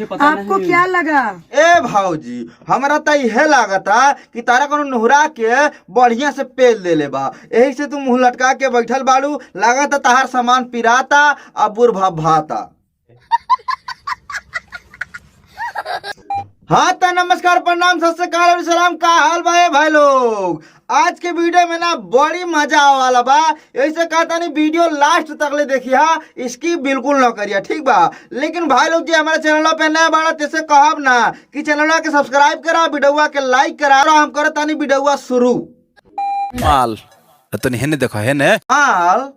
आपको क्या लगा? ए भाऊजी हमरा तो यह लागता कि तारा कोनो नोहरा के बढ़िया से पेल देले बा, यही से तू मुंह लटका के बैठल बाड़ू। लागता तहार सामान पिराता आ बुर भाता। हाँ तो नमस्कार, प्रणाम, सत श्री अकाल और सलाम। का हाल भाई लोग? आज के वीडियो में ना बड़ी मजा आने वाला बा, ऐसे कहता नहीं वीडियो लास्ट तक ले देखिए, इसकी बिल्कुल न करिए, ठीक बा। लेकिन भाई लोग जी हमारे चैनल पे नया बाड़ा तैसे कहब ना कि चैनल के सब्सक्राइब करा, वीडियो के लाइक करा, और हम करता नहीं वीडियो शुरू। माल तो नहीं है, देखो है ने माल।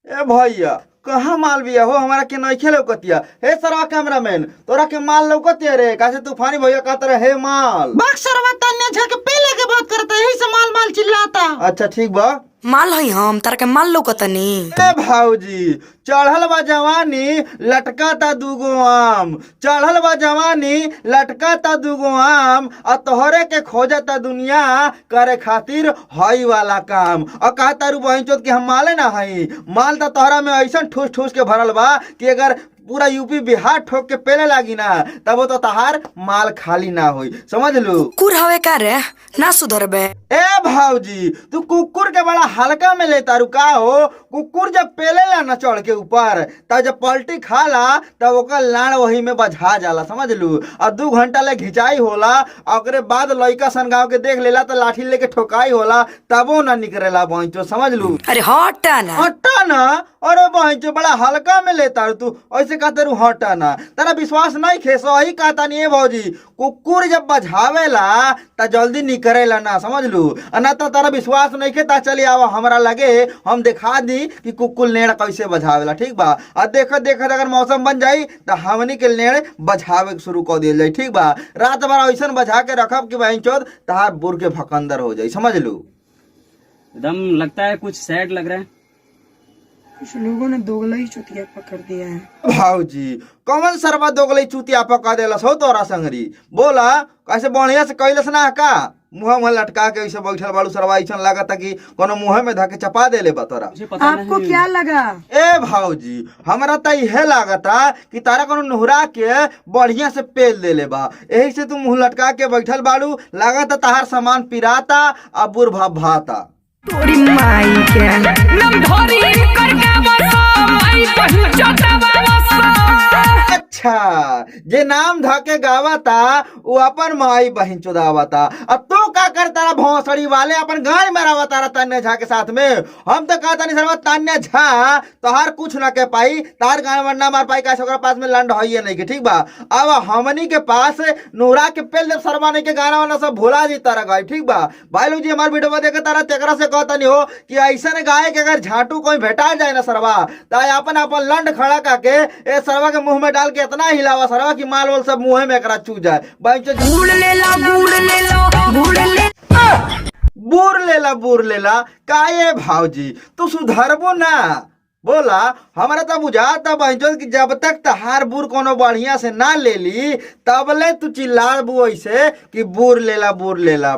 ए भैया कहाँ माल भी हो? हमारा के नइखे लौकतिया। हे सरवा कैमरामैन, तोरा के माल लौकतिया रे? कैसे तूफानी भैया कहता रहे माल। सरवा तन्ने झक पहले के बात करता है, यही से माल माल चिल्लाता। अच्छा ठीक बा, माल है हम तार के माल लौकतनी। ए भाऊजी चढ़ल बा जवानी लटकाता दूगो आम, चढ़ल बा जवानी लटकाता दूगो आम, और तोहरे के खोजता दुनिया करे खातिर हई वाला काम। और कहता रू बहन चोद कि हम माले ना हई। माल तो तोहरा में ऐसा ठूस ठूस के भरल बा कि अगर पूरा यूपी बिहार ठोक के पेले लागी ना तब तो तहार माल खाली ना होई, समझ लो। कुकुर हवे का रे, ना सुधरबे। ए भाऊजी तू कुकुर के बड़ा हल्का में लेता रुका हो। कुकुर जब पेलेला ना चढ़ के ऊपर, तब जब पलटी खाला तब ओकर लाड़ वही में बझा जाला, समझ लू। और 2 घंटा ले घिंचाई होला, ओकरे बाद लइका सन गाँव के देख लेला तो लाठी लेके ठोकाई होला, तबो ना निकरेला बहनचो, समझ लू। अरे हटा ना, हटा ना। अरे बहनचो बड़ा हल्का में लेता रू तू, ऐसे कहते रू हटा ना। तेरा विश्वास नहीं खे, सही कहता नहीं है भौजी। कुकुर जब बझावेला त जल्दी निकरेला ना, समझ लू। ना तो तारा विश्वास नहीं खे ता चली आवा हमरा लगे, हम दिखा दी कि कुकुर नेड़ कैसे बझावेला, ठीक बा। और देखत देखत अगर मौसम बन जाई तो हमनी के नेड़ बझावे शुरू कर दिया जाए, ठीक बा। रात भर ऐसा बझा के रखब कि बहन चोद तहार बुर के भकंदर हो जाई, समझ लू। एकदम लगता है कुछ सैड लग रहा है। कुछ लोगों ने दोगला ही चुतिया पकड़ दिया है। भाऊजी कौन सरवा दोगले चुतिया पका देलस हो तोरा संगरी? बोला कैसे बढ़िया से कैलस ना का? मुँह में लटका के ऐसे बैठल बाड़ू सरवा, ऐसा लागता कि कोनो मुँह में धके चपा देले बा तोरा। आपको क्या लगा? ए भाऊजी हमरा तो यह लागता कि तारा कोनो नोहरा के बढ़िया से पेल देले बा, यही से तू मुँह लटका के बैठल बाड़ू। लागता तहार सामान पिराता आ बुर भाता। तोरी माई के नम धोरी करके बसा माई पहुंचता बसा। अच्छा जे नाम धके गावता वो अपन माई बहन चुदावता, अब तो का करता भौसड़ी वाले अपन गाड़ी में रावता तान्या झा के साथ में। हम तो कहता नहीं सरवा तान्या झा तोहार कुछ ना के पाई, तार गाड़ी में ना मार पाई, कैसे ओकरा पास में लंड है नहीं के, ठीक बा। अब हमनी के पास नोरा के पेल देव सरवा नहीं के गाना वाना सब भुला जी तारा गाय, ठीक बा। भाई लोग जी हमारे वीडियो देखे तारा तेकरा से कहता नहीं हो कि ऐसा गाय के अगर झाटू कोई भेटा जाए ना सरवा तो अपन अपन लंड खड़ा करके ए सरवा के मुंह में डाल के इतना हिलावा सरवा की माल वाल सब मुंह में एकरा चू जाए। बूढ़ लेला बूढ़ लेला काये भाऊजी तू सुधरबो ना? बोला हमारा तो बुझाता बहनचोद कि जब तक तहार बुर कोनो बढ़िया से ना ले ली तबले तू चिल्लाबू ऐसे कि बूढ़ लेला।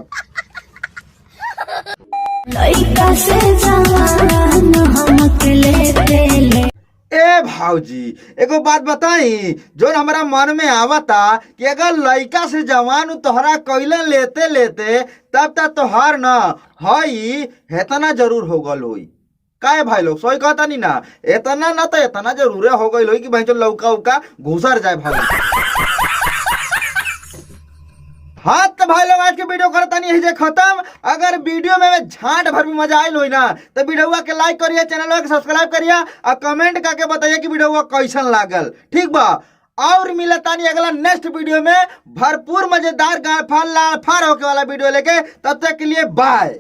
ए भाऊजी एगो बात बताई, जो हमारा मन में आवता कि अगर लड़का से जवान तोहरा कैले लेते लेते तब तक तोहार न हई हेतना जरूर हो गल होई। काहे भाई लोग सोई कहता नहीं ना, इतना ना तो इतना जरूर हो गई होई कि भाई लौका उका घुसर जाए भाई। हाँ तो भाई लोग आज के वीडियो करता नहीं है खत्म। अगर वीडियो में झांट भर भी मजा आयल हो ना तो वीडियो के लाइक करिए, चैनल के सब्सक्राइब करिए और कमेंट करके बताइए कि वीडियो कैसन लागल, ठीक बा। और मिलता नहीं अगला नेक्स्ट वीडियो में भरपूर मजेदार गाड़ फाड़ होके वाला वीडियो लेके, तब तक के लिए बाय।